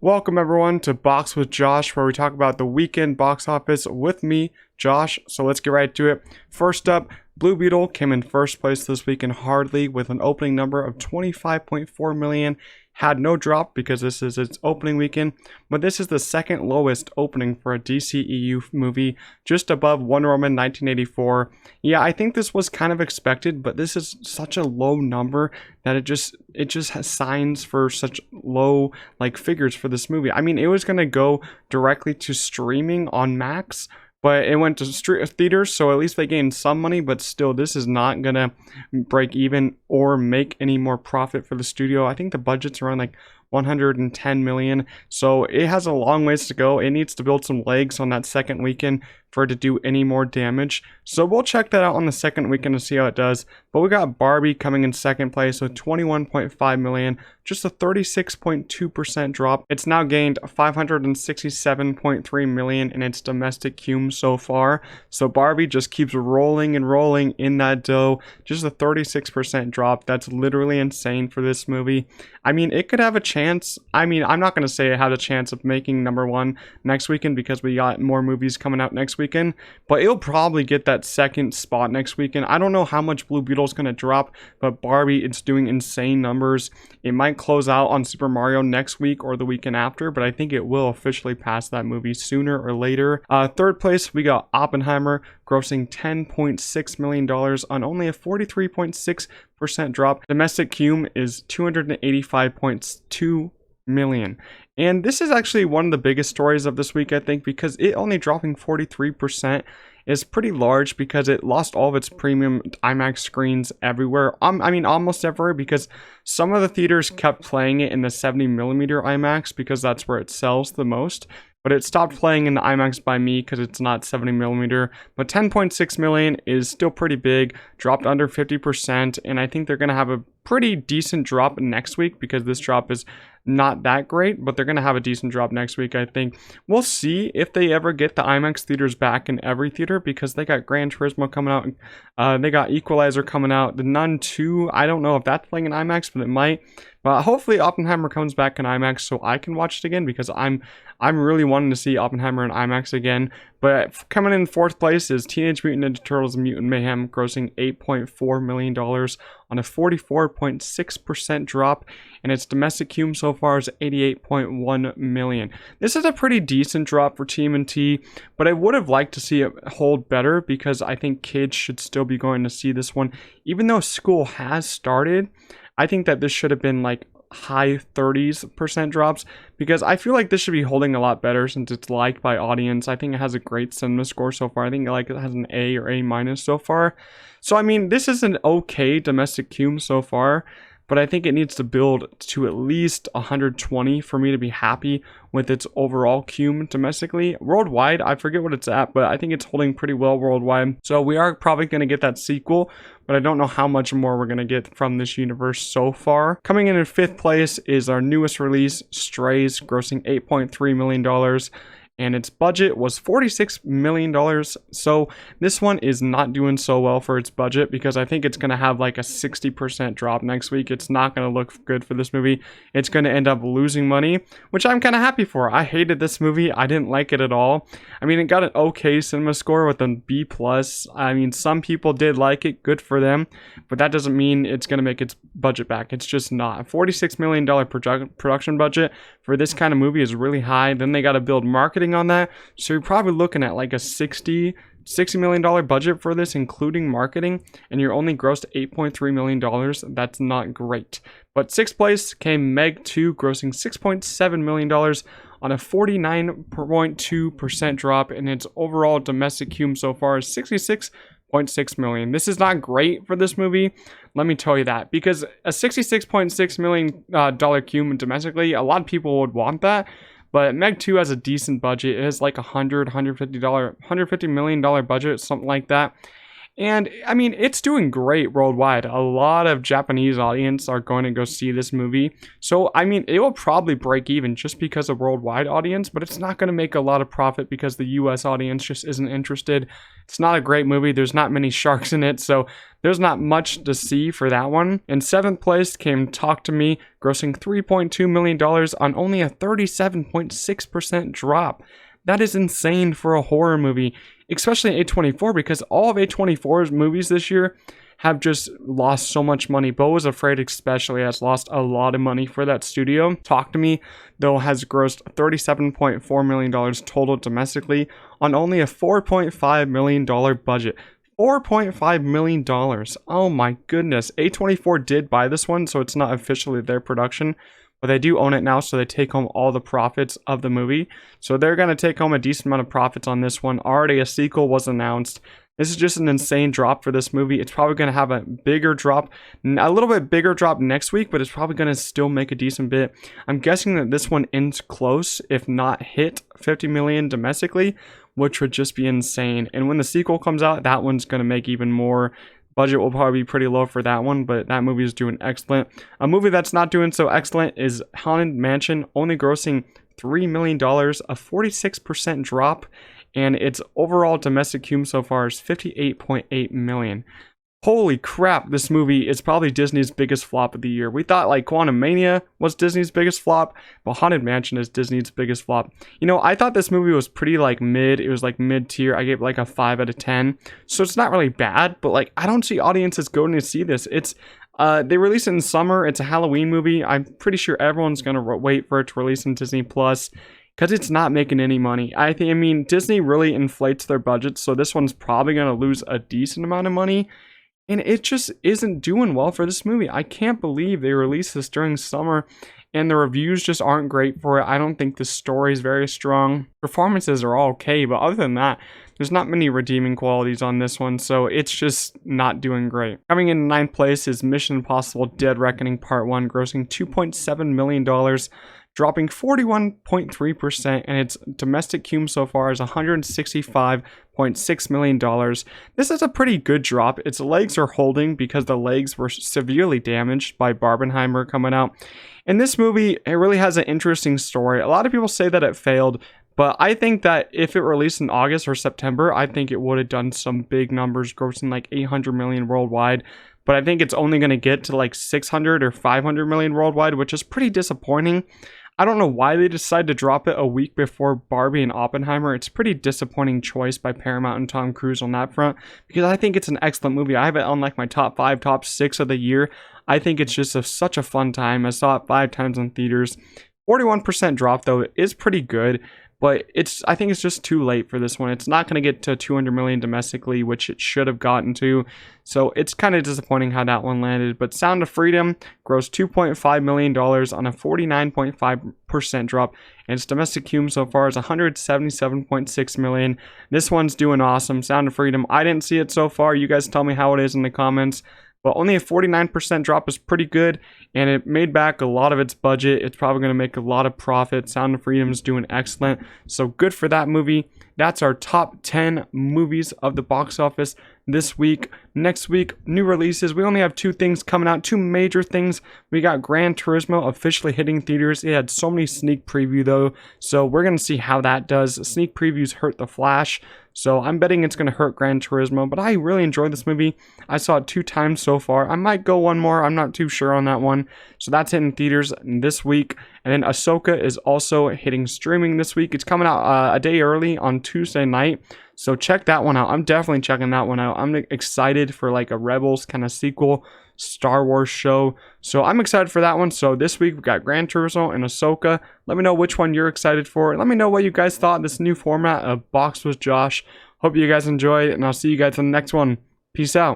Welcome everyone to Box with Josh, where we talk about the weekend box office with me, Josh. So let's get right to it. First up, Blue Beetle came in first place this weekend hardly with an opening number of 25.4 million. Had no drop because this is its opening weekend, but this is the second lowest opening for a DCEU movie, just above Wonder Woman 1984. Yeah, I think this was kind of expected, but this is such a low number that it just has signs for such low figures for this movie. I mean, it was gonna go directly to streaming on Max, but it went to theaters, so at least they gained some money, but still, this is not gonna break even or make any more profit for the studio. I think the budget's around 110 million, so it has a long ways to go. It needs to build some legs on that second weekend for it to do any more damage. So we'll check that out on the second weekend to see how it does. But we got Barbie coming in second place with 21.5 million, just a 36.2% drop. It's now gained 567.3 million in its domestic cum so far. So Barbie just keeps rolling and rolling in that dough. Just a 36% drop. That's literally insane for this movie. I mean, it could have a chance. I mean, I'm not going to say it had a chance of making number one next weekend because we got more movies coming out next weekend, but it'll probably get that second spot next weekend. I don't know how much Blue Beetle's going to drop, but Barbie, it's doing insane numbers. It might close out on Super Mario next week or the weekend after, but I think it will officially pass that movie sooner or later. Third place, we got Oppenheimer, grossing $10.6 million on only a 43.6% drop. Domestic cum is 285.2 million. And this is actually one of the biggest stories of this week, I think, because it only dropping 43% is pretty large because it lost all of its premium IMAX screens everywhere. I mean, almost everywhere, because some of the theaters kept playing it in the 70mm IMAX because that's where it sells the most. But it stopped playing in the IMAX by me because it's not 70mm. But 10.6 million is still pretty big, dropped under 50%. And I think they're going to have a pretty decent drop next week because this drop is not that great, but they're going to have a decent drop next week, I think. We'll see if they ever get the IMAX theaters back in every theater because they got Gran Turismo coming out. They got Equalizer coming out. The Nun 2, I don't know if that's playing in IMAX, but it might. But hopefully Oppenheimer comes back in IMAX so I can watch it again because I'm really wanting to see Oppenheimer in IMAX again. But coming in fourth place is Teenage Mutant Ninja Turtles Mutant Mayhem, grossing $8.4 million on a 44.6% drop, and its domestic cum so far is 88.1 million. This is a pretty decent drop for TMNT, but I would have liked to see it hold better because I think kids should still be going to see this one. Even though school has started, I think that this should have been high 30% drops because I feel like this should be holding a lot better since it's liked by audience. I think it has a great cinema score so far. I think it has an A or A- so far. So I mean, this is an okay domestic cum so far, but I think it needs to build to at least 120 for me to be happy with its overall cum domestically. Worldwide, I forget what it's at, but I think it's holding pretty well worldwide. So we are probably going to get that sequel, but I don't know how much more we're going to get from this universe so far. Coming in fifth place is our newest release, Strays, grossing $8.3 million. And its budget was $46 million. So this one is not doing so well for its budget because I think it's going to have a 60% drop next week. It's not going to look good for this movie. It's going to end up losing money, which I'm kind of happy for. I hated this movie. I didn't like it at all. I mean, it got an okay cinema score with a B+. I mean, some people did like it. Good for them. But that doesn't mean it's going to make its budget back. It's just not. A $46 million production budget for this kind of movie is really high. Then they got to build marketing on that, so you're probably looking at a $60 million budget for this, including marketing, and you're only grossed $8.3 million. That's not great. But sixth place came Meg 2, grossing $6.7 million on a 49.2% drop, and its overall domestic cum so far is $66.6 million. This is not great for this movie, let me tell you that, because a $66.6 million cum domestically, a lot of people would want that. But Meg 2 has a decent budget. It has $150 million budget, something like that. And I mean, it's doing great worldwide. A lot of Japanese audience are going to go see this movie. So, I mean, it will probably break even just because of worldwide audience, but it's not going to make a lot of profit because the US audience just isn't interested. It's not a great movie. There's not many sharks in it, so there's not much to see for that one. In 7th place came Talk to Me, grossing $3.2 million on only a 37.6% drop. That is insane for a horror movie, especially A24, because all of A24's movies this year have just lost so much money. Beau Was Afraid especially has lost a lot of money for that studio. Talk to Me, though, has grossed $37.4 million total domestically on only a $4.5 million budget. $4.5 million. Oh my goodness. A24 did buy this one, so it's not officially their production, but they do own it now, so they take home all the profits of the movie. So they're going to take home a decent amount of profits on this one. Already a sequel was announced. This is just an insane drop for this movie. It's probably going to have a bigger drop, a little bit bigger drop next week, but it's probably going to still make a decent bit. I'm guessing that this one ends close, if not hit 50 million domestically, which would just be insane. And when the sequel comes out, that one's going to make even more. Budget will probably be pretty low for that one, but that movie is doing excellent. A movie that's not doing so excellent is Haunted Mansion, only grossing $3 million, a 46% drop, and its overall domestic cume so far is $58.8 million. Holy crap, this movie is probably Disney's biggest flop of the year. We thought like Quantumania was Disney's biggest flop, but Haunted Mansion is Disney's biggest flop. You know, I thought this movie was pretty like mid. It was like mid-tier. I gave it like a 5 out of 10. So it's not really bad, but like I don't see audiences going to see this. It's they release it in summer. It's a Halloween movie. I'm pretty sure everyone's going to wait for it to release in Disney Plus, because it's not making any money. I mean, Disney really inflates their budgets, so this one's probably going to lose a decent amount of money. And it just isn't doing well for this movie. I can't believe they released this during summer and the reviews just aren't great for it. I don't think the story is very strong. Performances are all okay, but other than that, there's not many redeeming qualities on this one, so it's just not doing great. Coming in 9th place is Mission Impossible Dead Reckoning Part 1, grossing $2.7 million, dropping 41.3%, and its domestic cume so far is $165.6 million. This is a pretty good drop. Its legs are holding because the legs were severely damaged by Barbenheimer coming out. And this movie, it really has an interesting story. A lot of people say that it failed, but I think that if it released in August or September, I think it would have done some big numbers, grossing like 800 million worldwide. But I think it's only going to get to like 600 or 500 million worldwide, which is pretty disappointing. I don't know why they decided to drop it a week before Barbie and Oppenheimer. It's a pretty disappointing choice by Paramount and Tom Cruise on that front, because I think it's an excellent movie. I have it on like my top 5, top 6 of the year. I think it's just such a fun time. I saw it 5 times in theaters. 41% drop though is pretty good, but I think it's just too late for this one. It's not going to get to 200 million domestically, which it should have gotten to. So it's kind of disappointing how that one landed. But Sound of Freedom grossed $2.5 million on a 49.5% drop. And its domestic cume so far is $177.6 million. This one's doing awesome. Sound of Freedom. I didn't see it so far. You guys tell me how it is in the comments. But only a 49% drop is pretty good, and it made back a lot of its budget. It's probably going to make a lot of profit. Sound of Freedom is doing excellent, so good for that movie. That's our top 10 movies of the box office this week. Next week, new releases. We only have 2 things coming out, 2 major things. We got Gran Turismo officially hitting theaters. It had so many sneak preview though, so we're going to see how that does. Sneak previews hurt The Flash, so I'm betting it's going to hurt Gran Turismo, but I really enjoyed this movie. I saw it 2 times so far. I might go one more. I'm not too sure on that one. So that's hitting theaters this week. And then Ahsoka is also hitting streaming this week. It's coming out a day early on Tuesday night. So check that one out. I'm definitely checking that one out. I'm excited for like a Rebels kind of sequel Star Wars show. So I'm excited for that one. So this week we've got Gran Turismo and Ahsoka. Let me know which one you're excited for. Let me know what you guys thought of this new format of Box with Josh. Hope you guys enjoyed, and I'll see you guys in the next one. Peace out.